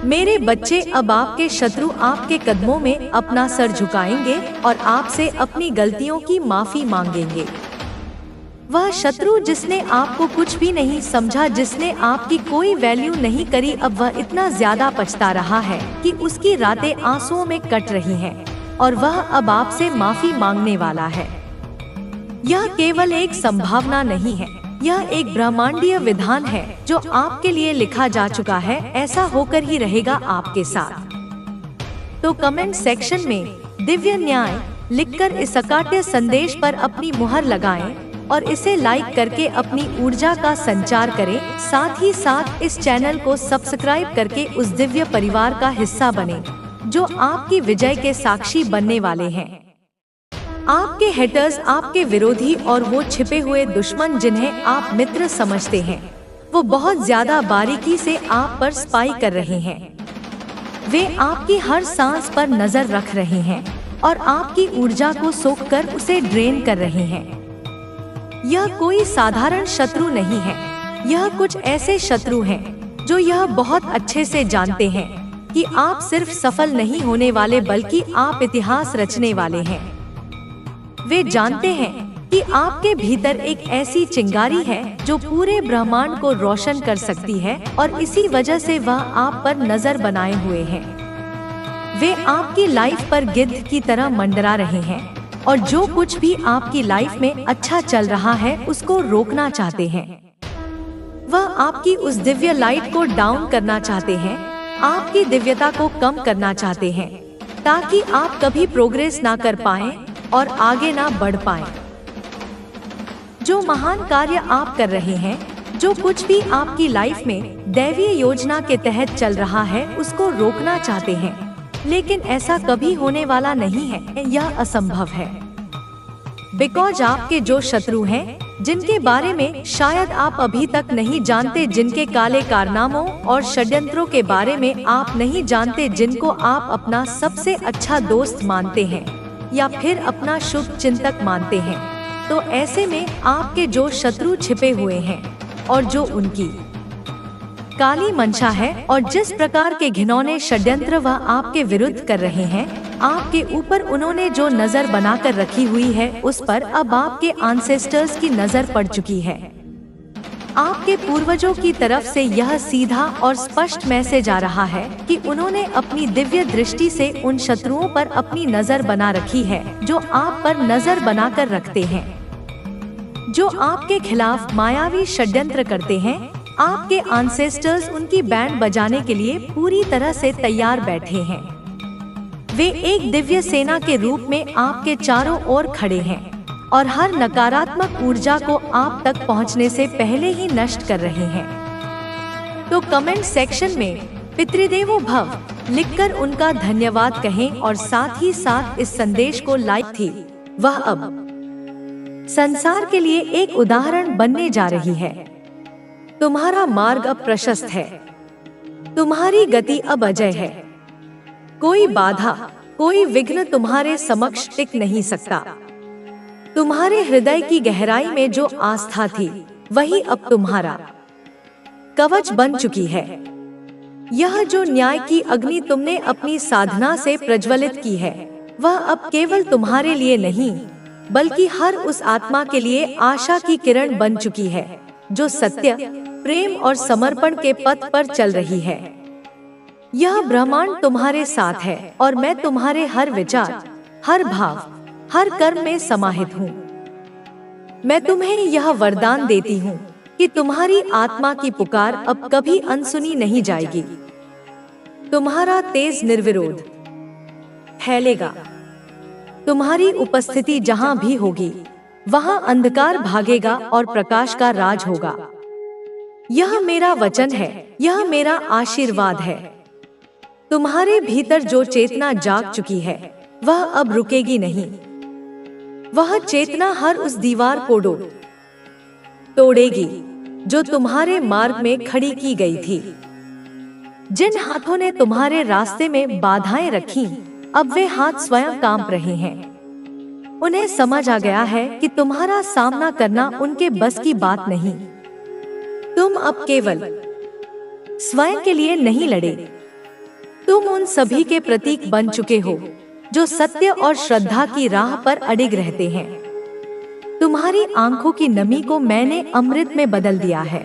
मेरे बच्चे, अब आपके शत्रु आपके कदमों में अपना सर झुकाएंगे और आपसे अपनी गलतियों की माफी मांगेंगे। वह शत्रु जिसने आपको कुछ भी नहीं समझा, जिसने आपकी कोई वैल्यू नहीं करी, अब वह इतना ज्यादा पछता रहा है कि उसकी रातें आंसुओं में कट रही हैं और वह अब आपसे माफी मांगने वाला है। यह केवल एक संभावना नहीं है, यह एक ब्रह्मांडीय विधान है जो आपके लिए लिखा जा चुका है। ऐसा होकर ही रहेगा आपके साथ। तो कमेंट सेक्शन में दिव्य न्याय लिखकर इस अकाट्य संदेश पर अपनी मुहर लगाएं और इसे लाइक करके अपनी ऊर्जा का संचार करें। साथ ही साथ इस चैनल को सब्सक्राइब करके उस दिव्य परिवार का हिस्सा बने जो आपकी विजय के साक्षी बनने वाले हैं। आपके हेटर्स, आपके विरोधी और वो छिपे हुए दुश्मन जिन्हें आप मित्र समझते हैं, वो बहुत ज्यादा बारीकी से आप पर स्पाई कर रहे हैं। वे आपकी हर सांस पर नजर रख रहे हैं और आपकी ऊर्जा को सोखकर उसे ड्रेन कर रहे हैं। यह कोई साधारण शत्रु नहीं है, यह कुछ ऐसे शत्रु हैं जो यह बहुत अच्छे से जानते हैं कि आप सिर्फ सफल नहीं होने वाले बल्कि आप इतिहास रचने वाले हैं। वे जानते हैं कि आपके भीतर एक ऐसी चिंगारी है जो पूरे ब्रह्मांड को रोशन कर सकती है और इसी वजह से वह आप पर नजर बनाए हुए हैं। वे आपकी लाइफ पर गिद्ध की तरह मंडरा रहे हैं और जो कुछ भी आपकी लाइफ में अच्छा चल रहा है उसको रोकना चाहते हैं। वह आपकी उस दिव्य लाइट को डाउन करना चाहते हैं, आपकी दिव्यता को कम करना चाहते हैं ताकि आप कभी प्रोग्रेस ना कर पाएं और आगे ना बढ़ पाएं। जो महान कार्य आप कर रहे हैं, जो कुछ भी आपकी लाइफ में दैवीय योजना के तहत चल रहा है, उसको रोकना चाहते हैं, लेकिन ऐसा कभी होने वाला नहीं है, यह असंभव है। बिकॉज आपके जो शत्रु हैं, जिनके बारे में शायद आप अभी तक नहीं जानते, जिनके काले कारनामों और षड्यंत्रों के बारे में आप नहीं जानते, जिनको आप अपना सबसे अच्छा दोस्त मानते हैं या फिर अपना शुभ चिंतक मानते हैं, तो ऐसे में आपके जो शत्रु छिपे हुए हैं और जो उनकी काली मंशा है और जिस प्रकार के घिनौने षड्यंत्र वह आपके विरुद्ध कर रहे हैं, आपके ऊपर उन्होंने जो नजर बनाकर रखी हुई है, उस पर अब आपके एंसेस्टर्स की नजर पड़ चुकी है। आपके पूर्वजों की तरफ से यह सीधा और स्पष्ट मैसेज आ रहा है कि उन्होंने अपनी दिव्य दृष्टि से उन शत्रुओं पर अपनी नजर बना रखी है जो आप पर नजर बनाकर रखते हैं, जो आपके खिलाफ मायावी षड्यंत्र करते हैं। आपके एंसेस्टर्स उनकी बैंड बजाने के लिए पूरी तरह से तैयार बैठे हैं। वे एक दिव्य सेना के रूप में आपके चारों ओर खड़े हैं और हर नकारात्मक ऊर्जा को आप तक पहुंचने से पहले ही नष्ट कर रहे हैं। तो कमेंट सेक्शन में पितृदेवो भव लिखकर उनका धन्यवाद कहें और साथ ही साथ इस संदेश को लाइक थी। वह अब संसार के लिए एक उदाहरण बनने जा रही है। तुम्हारा मार्ग अब प्रशस्त है, तुम्हारी गति अब अजय है। कोई बाधा, कोई विघ्न तुम्हारे समक्ष टिक नहीं सकता। तुम्हारे हृदय की गहराई में जो आस्था थी, वही अब तुम्हारा कवच बन चुकी है। यह जो न्याय की अग्नि तुमने अपनी साधना से प्रज्वलित की है, वह अब केवल तुम्हारे लिए नहीं, बल्कि हर उस आत्मा के लिए आशा की किरण बन चुकी है जो सत्य, प्रेम और समर्पण के पथ पर चल रही है। यह ब्रह्मांड तुम्हारे साथ है और मैं तुम्हारे हर विचार, हर भाव, हर कर्म में समाहित हूँ। मैं तुम्हें यह वरदान देती हूँ कि तुम्हारी आत्मा की पुकार अब कभी अनसुनी नहीं जाएगी। तुम्हारा तेज निर्विरोध फैलेगा। तुम्हारी उपस्थिति जहाँ भी होगी, वहाँ अंधकार भागेगा और प्रकाश का राज होगा। यह मेरा वचन है, यह मेरा आशीर्वाद है। तुम्हारे भीतर जो चेतना जाग चुकी है, वह अब रुकेगी नहीं। वह चेतना हर उस दीवार को तोड़ेगी जो तुम्हारे मार्ग में खड़ी की गई थी। जिन हाथों ने तुम्हारे रास्ते में बाधाएं रखी, अब वे हाथ स्वयं कांप रहे हैं। उन्हें समझ आ गया है कि तुम्हारा सामना करना उनके बस की बात नहीं। तुम अब केवल स्वयं के लिए नहीं लड़े, तुम उन सभी के प्रतीक बन चुके हो जो सत्य और श्रद्धा की राह पर अडिग रहते हैं। तुम्हारी आंखों की नमी को मैंने अमृत में बदल दिया है।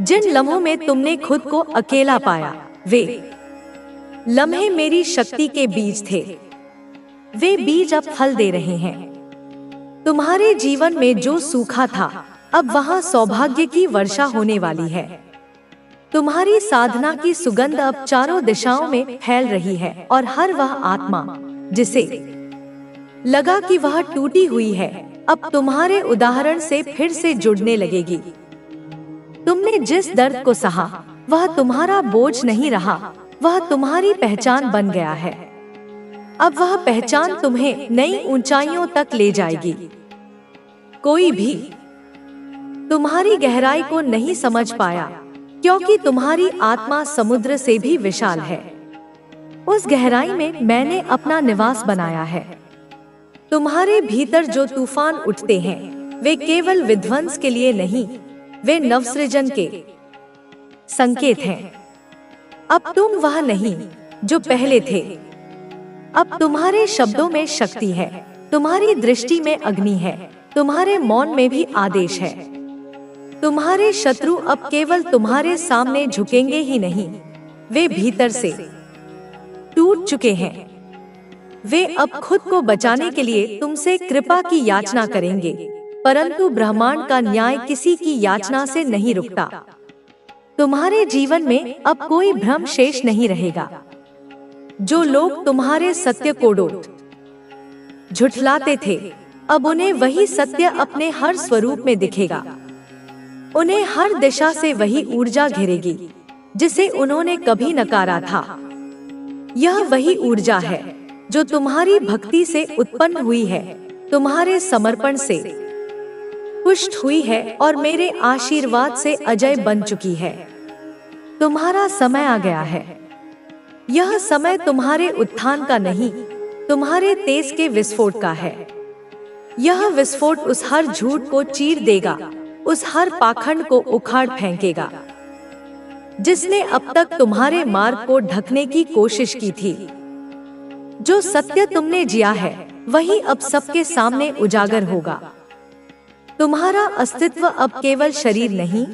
जिन लम्हों में तुमने खुद को अकेला पाया, वे लम्हे मेरी शक्ति के बीज थे। वे बीज अब फल दे रहे हैं। तुम्हारे जीवन में जो सूखा था, अब वहां सौभाग्य की वर्षा होने वाली है। तुम्हारी साधना की सुगंध अब चारों दिशाओं में फैल रही है और हर वह आत्मा जिसे लगा कि वह टूटी हुई है, अब तुम्हारे उदाहरण से फिर से जुड़ने लगेगी। तुमने जिस दर्द को सहा, वह तुम्हारा बोझ नहीं रहा, वह तुम्हारी पहचान बन गया है। अब वह पहचान तुम्हें नई ऊंचाइयों तक ले जाएगी। कोई भी तुम्हारी गहराई को नहीं समझ पाया, क्योंकि तुम्हारी आत्मा समुद्र से भी विशाल है। उस गहराई में मैंने अपना निवास बनाया है। तुम्हारे भीतर जो तूफान उठते हैं, वे केवल विध्वंस के लिए नहीं, वे नवसृजन के संकेत हैं। अब तुम वह नहीं जो पहले थे। अब तुम्हारे शब्दों में शक्ति है, तुम्हारी दृष्टि में अग्नि है, तुम्हारे मौन में भी आदेश है। तुम्हारे शत्रु अब केवल तुम्हारे सामने झुकेंगे ही नहीं, वे भीतर से टूट चुके हैं। वे अब खुद को बचाने के लिए तुमसे कृपा की याचना करेंगे, परंतु ब्रह्मांड का न्याय किसी की याचना से नहीं रुकता। तुम्हारे जीवन में अब कोई भ्रम शेष नहीं रहेगा। जो लोग तुम्हारे सत्य को झुठलाते थे, अब उन्हें वही सत्य अपने हर स्वरूप में दिखेगा। उन्हें हर दिशा से वही ऊर्जा घेरेगी जिसे उन्होंने कभी नकारा था। यह वही ऊर्जा है जो तुम्हारी भक्ति से उत्पन्न हुई है, तुम्हारे समर्पण से पुष्ट हुई है और मेरे आशीर्वाद से अजय बन चुकी है। तुम्हारा समय आ गया है। यह समय तुम्हारे उत्थान का नहीं, तुम्हारे तेज के विस्फोट का है। यह विस्फोट उस हर झूठ को चीर देगा, उस हर पाखंड को उखाड़ फेंकेगा जिसने अब तक तुम्हारे मार्ग को ढकने की कोशिश की थी। जो सत्य तुमने जिया है, वही अब सबके सामने उजागर होगा। तुम्हारा अस्तित्व अब केवल शरीर नहीं,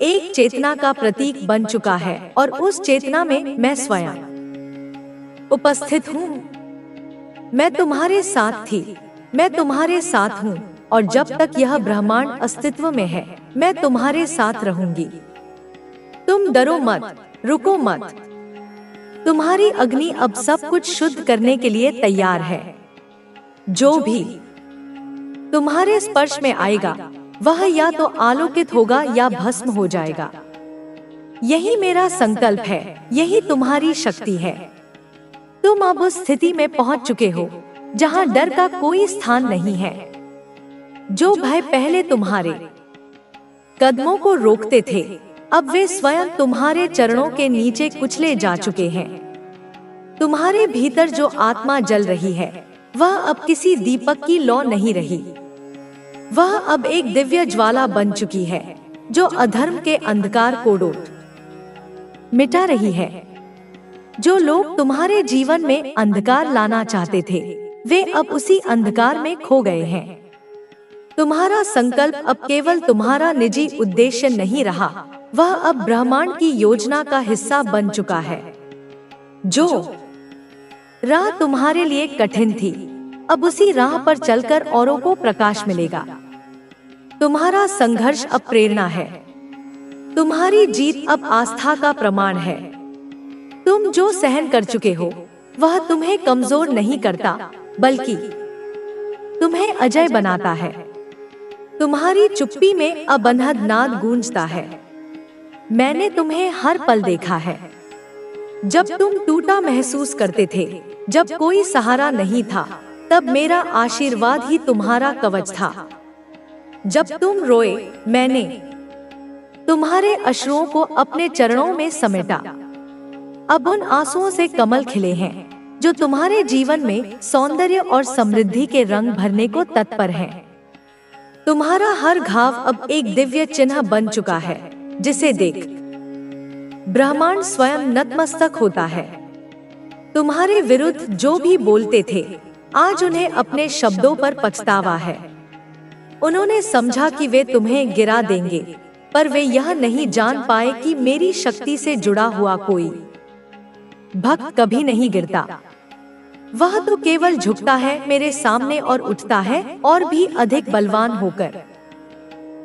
एक चेतना का प्रतीक बन चुका है और उस चेतना में मैं स्वयं उपस्थित हूँ। मैं तुम्हारे साथ थी, मैं तुम्हारे साथ हूँ और जब तक यह ब्रह्मांड अस्तित्व में है, मैं तुम्हारे साथ रहूंगी। तुम डरो मत, रुको मत। तुम्हारी अग्नि अब सब कुछ शुद्ध करने के लिए तैयार है। जो भी तुम्हारे स्पर्श में आएगा, वह या तो आलोकित होगा या भस्म हो जाएगा। यही मेरा संकल्प है, यही तुम्हारी शक्ति है। तुम अब उस स्थिति में पहुंच चुके हो जहां डर का कोई स्थान नहीं है। जो भय पहले तुम्हारे कदमों को रोकते थे, अब वे स्वयं तुम्हारे चरणों के नीचे कुचले जा चुके हैं। तुम्हारे भीतर जो आत्मा जल रही है, वह अब किसी दीपक की लौ नहीं रही। वह अब एक दिव्य ज्वाला बन चुकी है जो अधर्म के अंधकार को मिटा रही है। जो लोग तुम्हारे जीवन में अंधकार लाना चाहते थे, वे अब उसी अंधकार में खो गए हैं। तुम्हारा संकल्प अब केवल तुम्हारा निजी उद्देश्य नहीं रहा, वह अब ब्रह्मांड की योजना का हिस्सा बन चुका है। जो राह तुम्हारे लिए कठिन थी, अब उसी राह पर चलकर औरों को प्रकाश मिलेगा। तुम्हारा संघर्ष अब प्रेरणा है, तुम्हारी जीत अब आस्था का प्रमाण है। तुम जो सहन कर चुके हो, वह तुम्हें कमजोर नहीं करता, बल्कि तुम्हें अजय बनाता है। तुम्हारी चुप्पी में अब अनहद नाद गूंजता है। मैंने तुम्हें हर पल देखा है। जब तुम टूटा महसूस करते थे, जब कोई सहारा नहीं था, तब मेरा आशीर्वाद ही तुम्हारा कवच था। जब तुम रोए, मैंने तुम्हारे अश्रुओं को अपने चरणों में समेटा। अब उन आंसुओं से कमल खिले हैं जो तुम्हारे जीवन में सौंदर्य और समृद्धि के रंग भरने को तत्पर हैं। तुम्हारा हर घाव अब एक दिव्य चिन्ह बन चुका है, जिसे देख ब्रह्मांड स्वयं नतमस्तक होता है। तुम्हारे विरुद्ध जो भी बोलते थे, आज उन्हें अपने शब्दों पर पछतावा है। उन्होंने समझा कि वे तुम्हें गिरा देंगे, पर वे यह नहीं जान पाए कि मेरी शक्ति से जुड़ा हुआ कोई भक्त कभी नहीं गिरता। वह तो केवल झुकता है मेरे सामने और उठता है और भी अधिक बलवान होकर।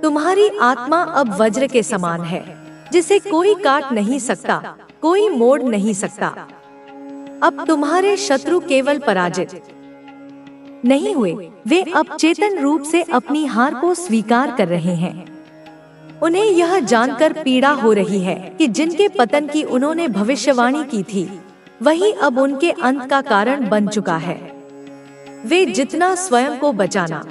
तुम्हारी आत्मा अब वज्र के समान है, जिसे कोई काट नहीं सकता, कोई मोड़ नहीं सकता। अब तुम्हारे शत्रु केवल पराजित नहीं हुए, वे अब चेतन रूप से अपनी हार को स्वीकार कर रहे हैं। उन्हें यह जानकर पीड़ा हो रही है कि जिनके पतन की उन्होंने भविष्यवाणी की थी, वही अब उनके अंत का कारण बन चुका है। वे जितना स्वयं को बचाना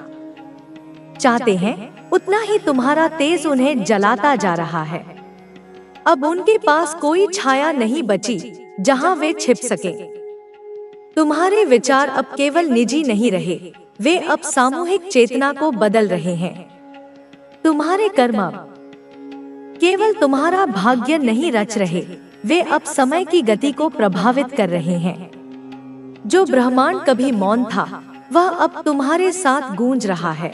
चाहते हैं, उतना ही तुम्हारा तेज उन्हें जलाता जा रहा है। अब उनके पास कोई छाया नहीं बची जहां वे छिप सके। तुम्हारे विचार अब केवल निजी नहीं रहे, वे अब सामूहिक चेतना को बदल रहे हैं। तुम्हारे कर्म अब केवल तुम्हारा भाग्य नहीं रच रहे, वे अब समय की गति को प्रभावित कर रहे हैं। जो ब्रह्मांड कभी मौन था, वह अब तुम्हारे साथ गूंज रहा है।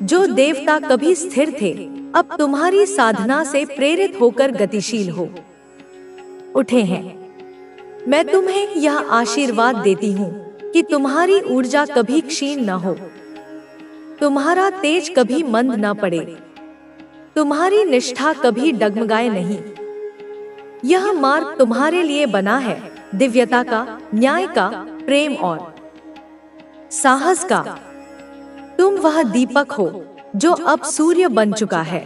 जो देवता कभी स्थिर थे, अब तुम्हारी साधना से प्रेरित होकर गतिशील हो उठे हैं। मैं तुम्हें यह आशीर्वाद देती हूँ कि तुम्हारी ऊर्जा कभी क्षीण न हो, तुम्हारा तेज कभी मंद न पड़े, तुम्हारी निष्ठा कभी डगमगाए नहीं। यह मार्ग तुम्हारे लिए बना है, दिव्यता का, न्याय का, प्रेम और साहस का। तुम वह दीपक हो जो अब सूर्य बन चुका है।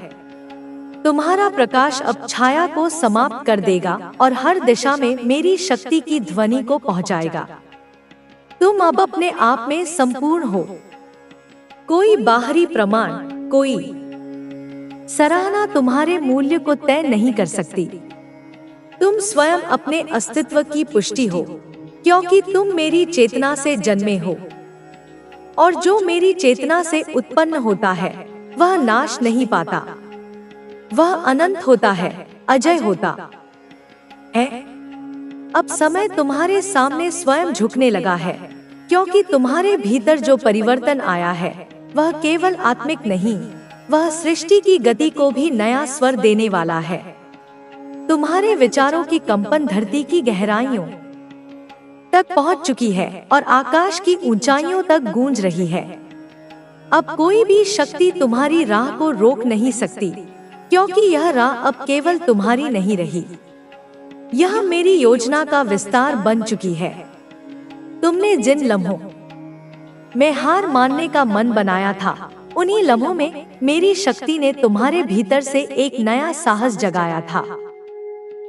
तुम्हारा प्रकाश अब छाया को समाप्त कर देगा और हर दिशा में मेरी शक्ति की ध्वनि को पहुंचाएगा। तुम अब अपने आप में संपूर्ण हो। कोई बाहरी प्रमाण, कोई सराहना तुम्हारे मूल्य को तय नहीं कर सकती। तुम स्वयं अपने अस्तित्व की पुष्टि हो, क्योंकि तुम मेरी चेतना से जन्मे हो। और जो मेरी चेतना से उत्पन्न होता है, वह नाश नहीं पाता, वह अनंत होता है, अजय होता है। अब समय तुम्हारे सामने स्वयं झुकने लगा है, क्योंकि तुम्हारे भीतर जो परिवर्तन आया है, वह केवल आत्मिक नहीं, वह सृष्टि की गति को भी नया स्वर देने वाला है। तुम्हारे विचारों की कंपन धरती की गहराइयों तक पहुंच चुकी है और आकाश की ऊंचाइयों तक गूंज रही है। अब कोई भी शक्ति तुम्हारी राह को रोक नहीं सकती, क्योंकि यह राह अब केवल तुम्हारी नहीं रही, यह मेरी योजना का विस्तार बन चुकी है। तुमने जिन लम्हों में हार मानने का मन बनाया था, उन्हीं लम्हों में मेरी शक्ति ने तुम्हारे भीतर से एक नया साहस जगाया था।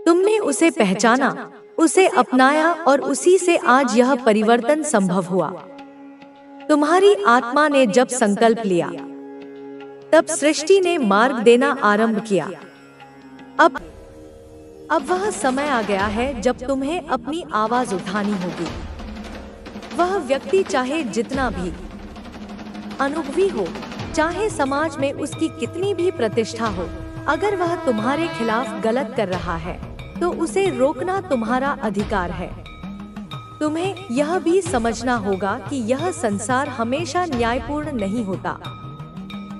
तुमने उसे पहचाना, उसे अपनाया और उसी से आज यह परिवर्तन संभव हुआ। तुम्हारी आत्मा ने जब संकल्प लिया, तब सृष्टि ने मार्ग देना आरंभ किया। अब वह समय आ गया है जब तुम्हें अपनी आवाज उठानी होगी। वह व्यक्ति चाहे जितना भी अनुभवी हो, चाहे समाज में उसकी कितनी भी प्रतिष्ठा हो, अगर वह तुम्हारे खिलाफ गलत कर रहा है, तो उसे रोकना तुम्हारा अधिकार है। तुम्हें यह भी समझना होगा कि यह संसार हमेशा न्यायपूर्ण नहीं होता।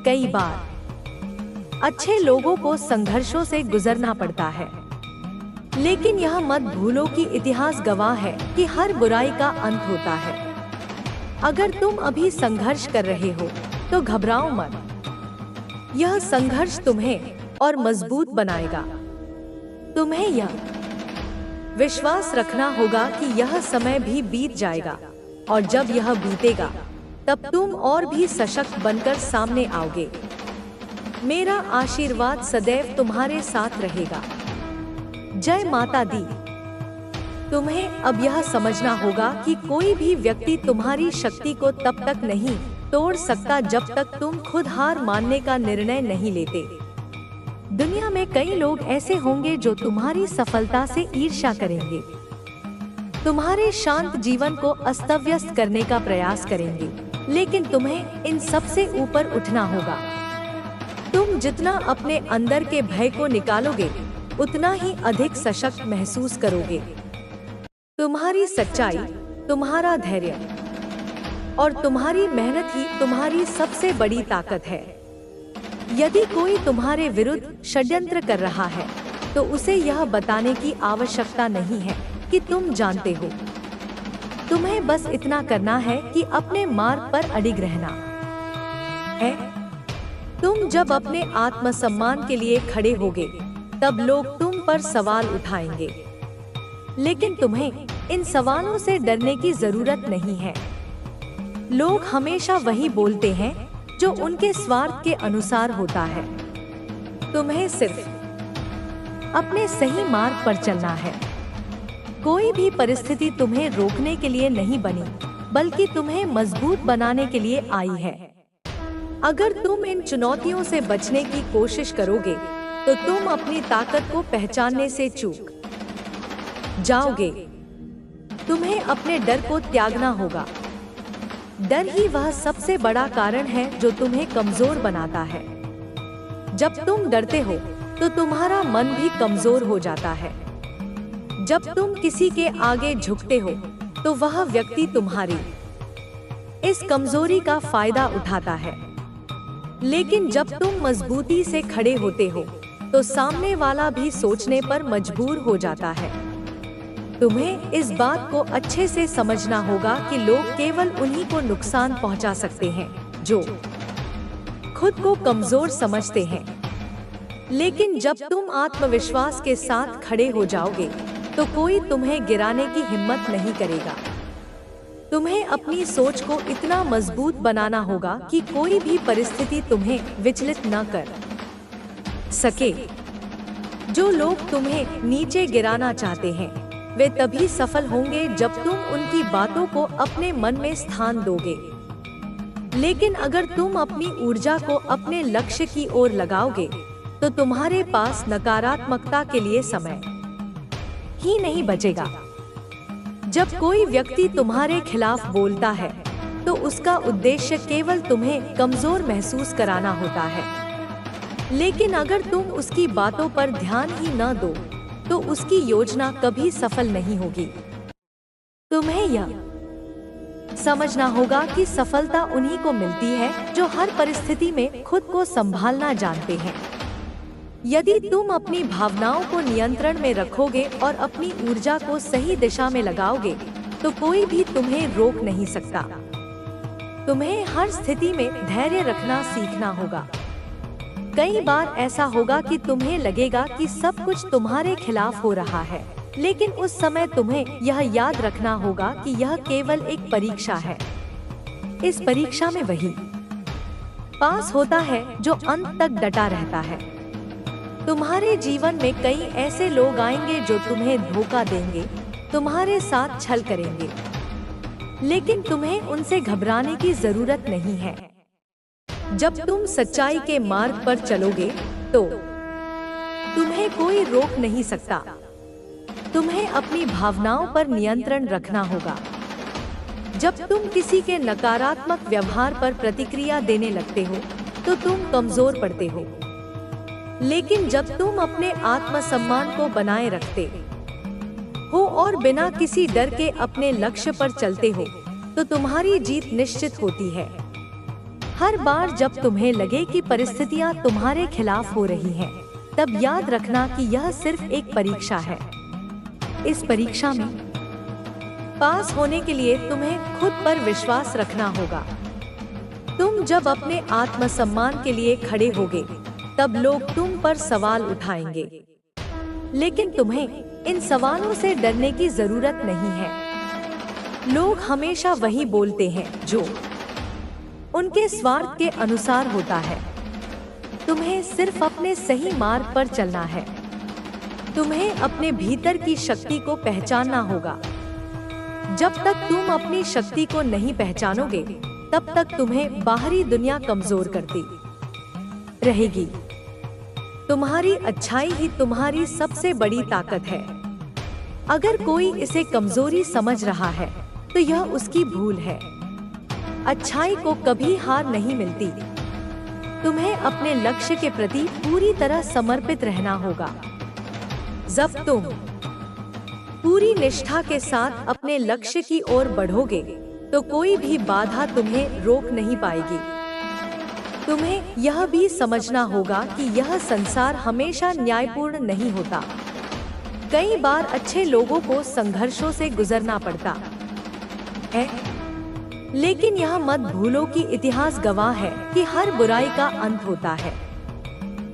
कई बार अच्छे लोगों को संघर्षों से गुजरना पड़ता है, लेकिन यह मत भूलो कि इतिहास गवाह है कि हर बुराई का अंत होता है। अगर तुम अभी संघर्ष कर रहे हो, तो घबराओ मत। यह संघर्ष तुम्हें और मजबूत बनाएगा। तुम्हें यह विश्वास रखना होगा कि यह समय भी बीत जाएगा, और जब यह बीतेगा, तब तुम और भी सशक्त बनकर सामने आओगे। मेरा आशीर्वाद सदैव तुम्हारे साथ रहेगा। जय माता दी। तुम्हें अब यह समझना होगा कि कोई भी व्यक्ति तुम्हारी शक्ति को तब तक नहीं तोड़ सकता जब तक तुम खुद हार मानने का निर्णय नहीं लेते। दुनिया में कई लोग ऐसे होंगे जो तुम्हारी सफलता से ईर्ष्या करेंगे, तुम्हारे शांत जीवन को अस्त-व्यस्त करने का प्रयास करेंगे, लेकिन तुम्हें इन सब से ऊपर उठना होगा। तुम जितना अपने अंदर के भय को निकालोगे, उतना ही अधिक सशक्त महसूस करोगे। तुम्हारी सच्चाई, तुम्हारा धैर्य और तुम्हारी मेहनत ही तुम्हारी सबसे बड़ी ताकत है। यदि कोई तुम्हारे विरुद्ध षड्यंत्र कर रहा है तो उसे यह बताने की आवश्यकता नहीं है कि तुम जानते हो। तुम्हें बस इतना करना है कि अपने मार्ग पर अडिग रहना है। तुम जब अपने आत्मसम्मान के लिए खड़े होगे तब लोग तुम पर सवाल उठाएंगे, लेकिन तुम्हें इन सवालों से डरने की जरूरत नहीं है। लोग हमेशा वही बोलते हैं जो उनके स्वार्थ के अनुसार होता है। तुम्हें सिर्फ अपने सही मार्ग पर चलना है। कोई भी परिस्थिति तुम्हें रोकने के लिए नहीं बनी, बल्कि तुम्हें मजबूत बनाने के लिए आई है। अगर तुम इन चुनौतियों से बचने की कोशिश करोगे तो तुम अपनी ताकत को पहचानने से चूक जाओगे। तुम्हें अपने डर को त्यागना होगा। डर ही वह सबसे बड़ा कारण है जो तुम्हें कमजोर बनाता है। जब तुम डरते हो तो तुम्हारा मन भी कमजोर हो जाता है। जब तुम किसी के आगे झुकते हो तो वह व्यक्ति तुम्हारी इस कमजोरी का फायदा उठाता है। लेकिन जब तुम मजबूती से खड़े होते हो तो सामने वाला भी सोचने पर मजबूर हो जाता है। तुम्हें इस बात को अच्छे से समझना होगा कि लोग केवल उन्हीं को नुकसान पहुंचा सकते हैं जो खुद को कमजोर समझते हैं। लेकिन जब तुम आत्मविश्वास के साथ खड़े हो जाओगे तो कोई तुम्हें गिराने की हिम्मत नहीं करेगा। तुम्हें अपनी सोच को इतना मजबूत बनाना होगा कि कोई भी परिस्थिति तुम्हें विचलित न कर सके। जो लोग तुम्हें नीचे गिराना चाहते हैं वे तभी सफल होंगे जब तुम उनकी बातों को अपने मन में स्थान दोगे। लेकिन अगर तुम अपनी ऊर्जा को अपने लक्ष्य की ओर लगाओगे तो तुम्हारे पास नकारात्मकता के लिए समय ही नहीं बचेगा। जब कोई व्यक्ति तुम्हारे खिलाफ बोलता है तो उसका उद्देश्य केवल तुम्हें कमजोर महसूस कराना होता है। लेकिन अगर तुम उसकी बातों पर ध्यान ही न दो तो उसकी योजना कभी सफल नहीं होगी। तुम्हें यह समझना होगा कि सफलता उन्हीं को मिलती है जो हर परिस्थिति में खुद को संभालना जानते हैं। यदि तुम अपनी भावनाओं को नियंत्रण में रखोगे और अपनी ऊर्जा को सही दिशा में लगाओगे तो कोई भी तुम्हें रोक नहीं सकता। तुम्हें हर स्थिति में धैर्य रखना सीखना होगा। कई बार ऐसा होगा कि तुम्हें लगेगा कि सब कुछ तुम्हारे खिलाफ हो रहा है, लेकिन उस समय तुम्हें यह याद रखना होगा कि यह केवल एक परीक्षा है। इस परीक्षा में वही पास होता है जो अंत तक डटा रहता है। तुम्हारे जीवन में कई ऐसे लोग आएंगे जो तुम्हें धोखा देंगे, तुम्हारे साथ छल करेंगे, लेकिन तुम्हें उनसे घबराने की जरूरत नहीं है। जब तुम सच्चाई के मार्ग पर चलोगे तो तुम्हें कोई रोक नहीं सकता। तुम्हें अपनी भावनाओं पर नियंत्रण रखना होगा। जब तुम किसी के नकारात्मक व्यवहार पर प्रतिक्रिया देने लगते हो तो तुम कमजोर पड़ते हो। लेकिन जब तुम अपने आत्मसम्मान को बनाए रखते हो और बिना किसी डर के अपने लक्ष्य पर चलते हो तो तुम्हारी जीत निश्चित होती है। हर बार जब तुम्हें लगे कि परिस्थितियां तुम्हारे खिलाफ हो रही हैं, तब याद रखना कि यह सिर्फ एक परीक्षा है। इस परीक्षा में पास होने के लिए तुम्हें खुद पर विश्वास रखना होगा। तुम जब अपने आत्मसम्मान के लिए खड़े होगे तब लोग तुम पर सवाल उठाएंगे, लेकिन तुम्हें इन सवालों से डरने की जरूरत नहीं है। लोग हमेशा वही बोलते हैं जो उनके स्वार्थ के अनुसार होता है। तुम्हें सिर्फ अपने सही मार्ग पर चलना है। तुम्हें अपने भीतर की शक्ति को पहचानना होगा। जब तक तुम अपनी शक्ति को नहीं पहचानोगे तब तक तुम्हें बाहरी दुनिया कमजोर करती रहेगी। तुम्हारी अच्छाई ही तुम्हारी सबसे बड़ी ताकत है। अगर कोई इसे कमजोरी समझ रहा है तो यह उसकी भूल है। अच्छाई को कभी हार नहीं मिलती। तुम्हें अपने लक्ष्य के प्रति पूरी तरह समर्पित रहना होगा। जब तुम पूरी निष्ठा के साथ अपने लक्ष्य की ओर बढ़ोगे तो कोई भी बाधा तुम्हें रोक नहीं पाएगी। तुम्हें यह भी समझना होगा कि यह संसार हमेशा न्यायपूर्ण नहीं होता। कई बार अच्छे लोगों को संघर्षों से गुजरना पड़ता है, लेकिन यह मत भूलो कि इतिहास गवाह है कि हर बुराई का अंत होता है।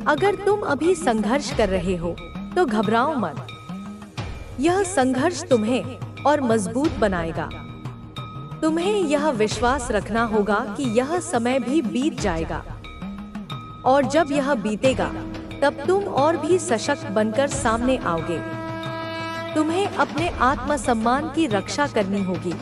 अगर तुम अभी संघर्ष कर रहे हो तो घबराओ मत। यह संघर्ष तुम्हें और मजबूत बनाएगा। तुम्हें यह विश्वास रखना होगा कि यह समय भी बीत जाएगा, और जब यह बीतेगा तब तुम और भी सशक्त बनकर सामने आओगे। तुम्हें अपने आत्मसम्मान की रक्षा करनी होगी।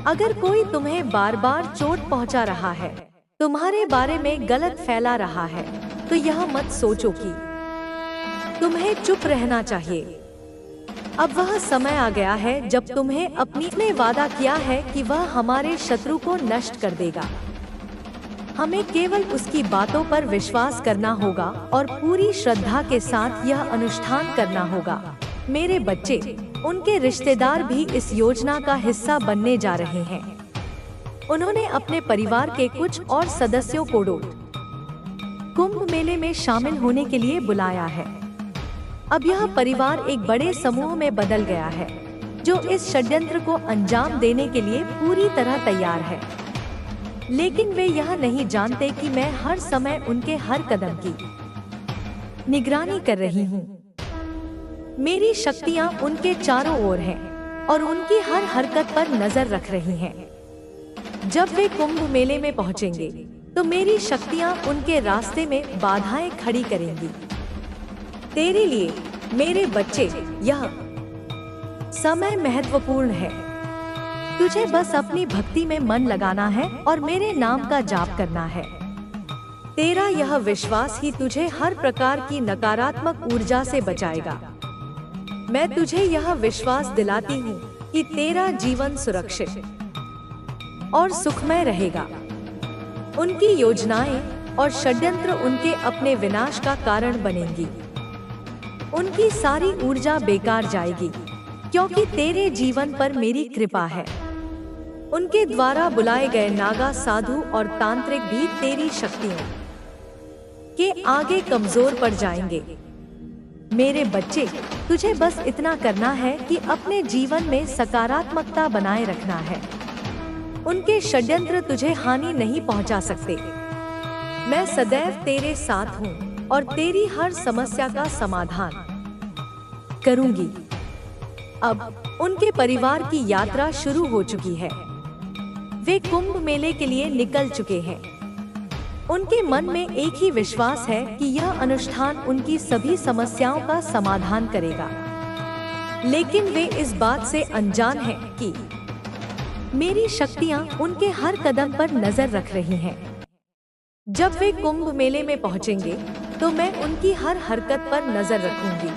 अगर कोई तुम्हें बार बार चोट पहुंचा रहा है, तुम्हारे बारे में गलत फैला रहा है, तो यह मत सोचो कि तुम्हें चुप रहना चाहिए। अब वह समय आ गया है जब तुम्हें अपनी ने वादा किया है कि वह हमारे शत्रु को नष्ट कर देगा। हमें केवल उसकी बातों पर विश्वास करना होगा और पूरी श्रद्धा के साथ यह अनुष्ठान करना होगा। मेरे बच्चे, उनके रिश्तेदार भी इस योजना का हिस्सा बनने जा रहे हैं। उन्होंने अपने परिवार के कुछ और सदस्यों को कुंभ मेले में शामिल होने के लिए बुलाया है। अब यह परिवार एक बड़े समूह में बदल गया है, जो इस षड्यंत्र को अंजाम देने के लिए पूरी तरह तैयार है। लेकिन वे यह नहीं जानते कि मैं हर समय उनके हर कदम की निगरानी कर रही हूँ। मेरी शक्तियाँ उनके चारों ओर हैं और उनकी हर हरकत पर नजर रख रही हैं। जब वे कुंभ मेले में पहुँचेंगे तो मेरी शक्तियाँ उनके रास्ते में बाधाएं खड़ी करेंगी। तेरे लिए मेरे बच्चे, यह समय महत्वपूर्ण है। तुझे बस अपनी भक्ति में मन लगाना है और मेरे नाम का जाप करना है। तेरा यह विश्वास ही तुझे हर प्रकार की नकारात्मक ऊर्जा से बचाएगा। मैं तुझे यह विश्वास दिलाती हूँ कि तेरा जीवन सुरक्षित और सुखमय रहेगा। उनकी योजनाएं और षड्यंत्र उनके अपने विनाश का कारण बनेंगी। उनकी सारी ऊर्जा बेकार जाएगी, क्योंकि तेरे जीवन पर मेरी कृपा है। उनके द्वारा बुलाए गए नागा, साधु और तांत्रिक भी तेरी शक्तियों के आगे कमजोर पड़ जाएंगे। मेरे बच्चे, तुझे बस इतना करना है कि अपने जीवन में सकारात्मकता बनाए रखना है। उनके षड्यंत्र तुझे हानि नहीं पहुंचा सकते। मैं सदैव तेरे साथ हूँ और तेरी हर समस्या का समाधान करूंगी। अब उनके परिवार की यात्रा शुरू हो चुकी है। वे कुंभ मेले के लिए निकल चुके हैं। उनके मन में एक ही विश्वास है कि यह अनुष्ठान उनकी सभी समस्याओं का समाधान करेगा। लेकिन वे इस बात से अनजान हैं कि मेरी शक्तियां उनके हर कदम पर नजर रख रही हैं। जब वे कुंभ मेले में पहुंचेंगे तो मैं उनकी हर हरकत पर नजर रखूंगी।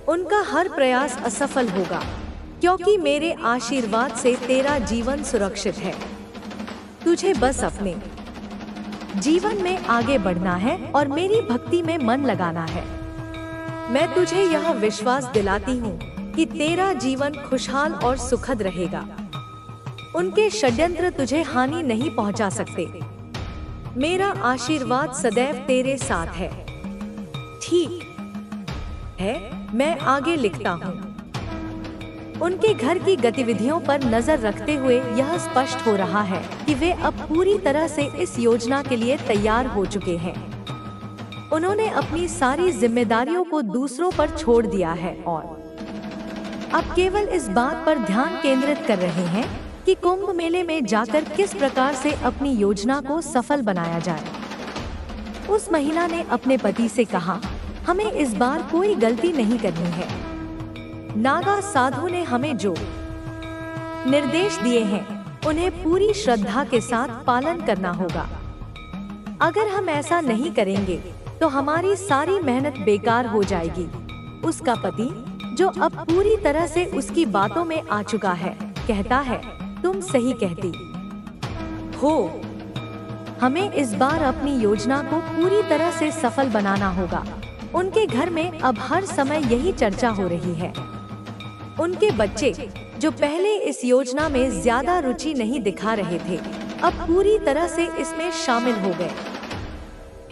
उनका हर प्रयास असफल होगा, क्योंकि मेरे आशीर्वाद से तेरा जीवन सुरक्षित है। तुझे बस अपने जीवन में आगे बढ़ना है और मेरी भक्ति में मन लगाना है। मैं तुझे यह विश्वास दिलाती हूँ कि तेरा जीवन खुशहाल और सुखद रहेगा। उनके षड्यंत्र तुझे हानि नहीं पहुँचा सकते। मेरा आशीर्वाद सदैव तेरे साथ है। ठीक है, मैं आगे लिखता हूँ। उनके घर की गतिविधियों पर नजर रखते हुए यह स्पष्ट हो रहा है कि वे अब पूरी तरह से इस योजना के लिए तैयार हो चुके हैं। उन्होंने अपनी सारी जिम्मेदारियों को दूसरों पर छोड़ दिया है और अब केवल इस बात पर ध्यान केंद्रित कर रहे हैं कि कुंभ मेले में जाकर किस प्रकार से अपनी योजना को सफल बनाया जाए। उस महिला ने अपने पति से कहा, हमें इस बार कोई गलती नहीं करनी है। नागा साधु ने हमें जो निर्देश दिए हैं उन्हें पूरी श्रद्धा के साथ पालन करना होगा। अगर हम ऐसा नहीं करेंगे तो हमारी सारी मेहनत बेकार हो जाएगी। उसका पति, जो अब पूरी तरह से उसकी बातों में आ चुका है, कहता है, तुम सही कहती हो। हमें इस बार अपनी योजना को पूरी तरह से सफल बनाना होगा। उनके घर में अब हर समय यही चर्चा हो रही है। उनके बच्चे, जो पहले इस योजना में ज्यादा रुचि नहीं दिखा रहे थे, अब पूरी तरह से इसमें शामिल हो गए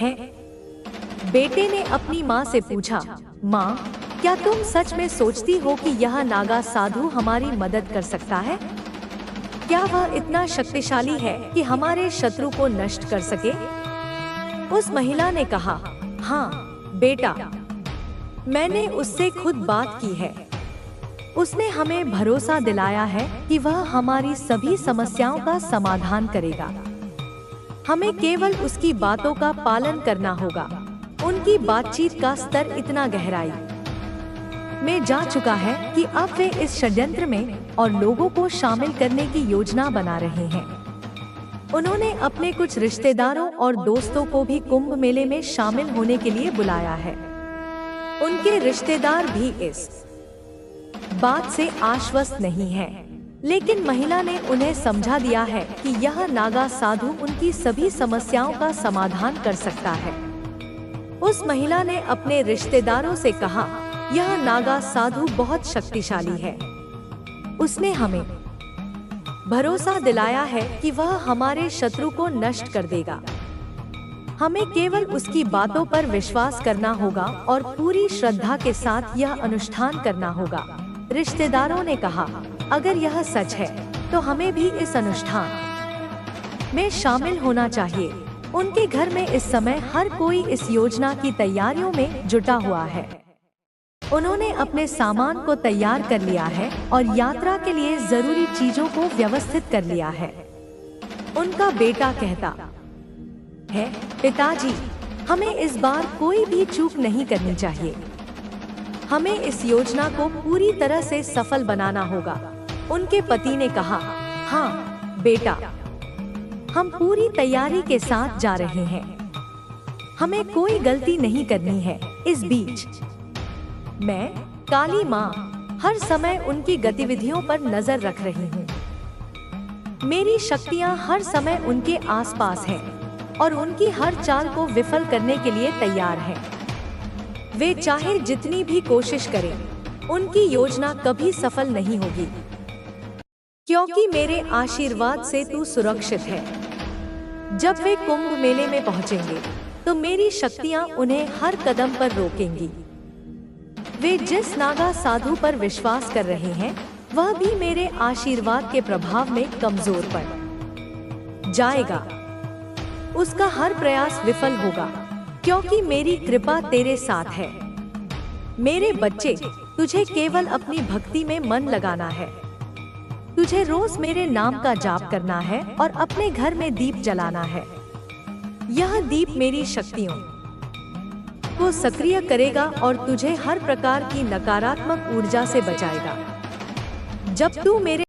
हैं। बेटे ने अपनी माँ से पूछा, माँ, क्या तुम सच में सोचती हो कि यह नागा साधु हमारी मदद कर सकता है? क्या वह इतना शक्तिशाली है कि हमारे शत्रु को नष्ट कर सके? उस महिला ने कहा, हाँ बेटा, मैंने उससे खुद बात की है। उसने हमें भरोसा दिलाया है कि वह हमारी सभी समस्याओं का समाधान करेगा। हमें केवल उसकी बातों का पालन करना होगा। उनकी बातचीत का स्तर इतना गहराई में जा चुका है कि अब वे इस षड्यंत्र में और लोगों को शामिल करने की योजना बना रहे हैं। उन्होंने अपने कुछ रिश्तेदारों और दोस्तों को भी कुंभ मेले में शामिल होने के लिए बुलाया है। उनके रिश्तेदार भी इस बात से आश्वस्त नहीं हैं, लेकिन महिला ने उन्हें समझा दिया है कि यह नागा साधु उनकी सभी समस्याओं का समाधान कर सकता है। उस महिला ने अपने रिश्तेदारों से कहा, यह नागा साधु बहुत शक्तिशाली है। उसने हमें भरोसा दिलाया है कि वह हमारे शत्रु को नष्ट कर देगा। हमें केवल उसकी बातों पर विश्वास करना होगा और पूरी श्रद्धा के साथ यह अनुष्ठान करना होगा। रिश्तेदारों ने कहा, अगर यह सच है तो हमें भी इस अनुष्ठान में शामिल होना चाहिए। उनके घर में इस समय हर कोई इस योजना की तैयारियों में जुटा हुआ है। उन्होंने अपने सामान को तैयार कर लिया है और यात्रा के लिए जरूरी चीजों को व्यवस्थित कर लिया है। उनका बेटा कहता है, पिताजी, हमें इस बार कोई भी चूक नहीं करनी चाहिए। हमें इस योजना को पूरी तरह से सफल बनाना होगा। उनके पति ने कहा, हाँ बेटा, हम पूरी तैयारी के साथ जा रहे हैं। हमें कोई गलती नहीं करनी है। इस बीच मैं, काली माँ, हर समय उनकी गतिविधियों पर नजर रख रही हूँ। मेरी शक्तियाँ हर समय उनके आसपास हैं और उनकी हर चाल को विफल करने के लिए तैयार हैं। वे चाहे जितनी भी कोशिश करें, उनकी योजना कभी सफल नहीं होगी, क्योंकि मेरे आशीर्वाद से तू सुरक्षित है। जब वे कुंभ मेले में पहुंचेंगे, तो मेरी शक्तियां उन्हें हर कदम पर रोकेंगी। वे जिस नागा साधु पर विश्वास कर रहे हैं, वह भी मेरे आशीर्वाद के प्रभाव में कमजोर पड़ जाएगा। उसका हर प्रयास विफल होगा, क्योंकि मेरी कृपा तेरे साथ है। मेरे बच्चे, तुझे केवल अपनी भक्ति में मन लगाना है। तुझे रोज मेरे नाम का जाप करना है और अपने घर में दीप जलाना है। यह दीप मेरी शक्तियों को सक्रिय करेगा और तुझे हर प्रकार की नकारात्मक ऊर्जा से बचाएगा। जब तू मेरे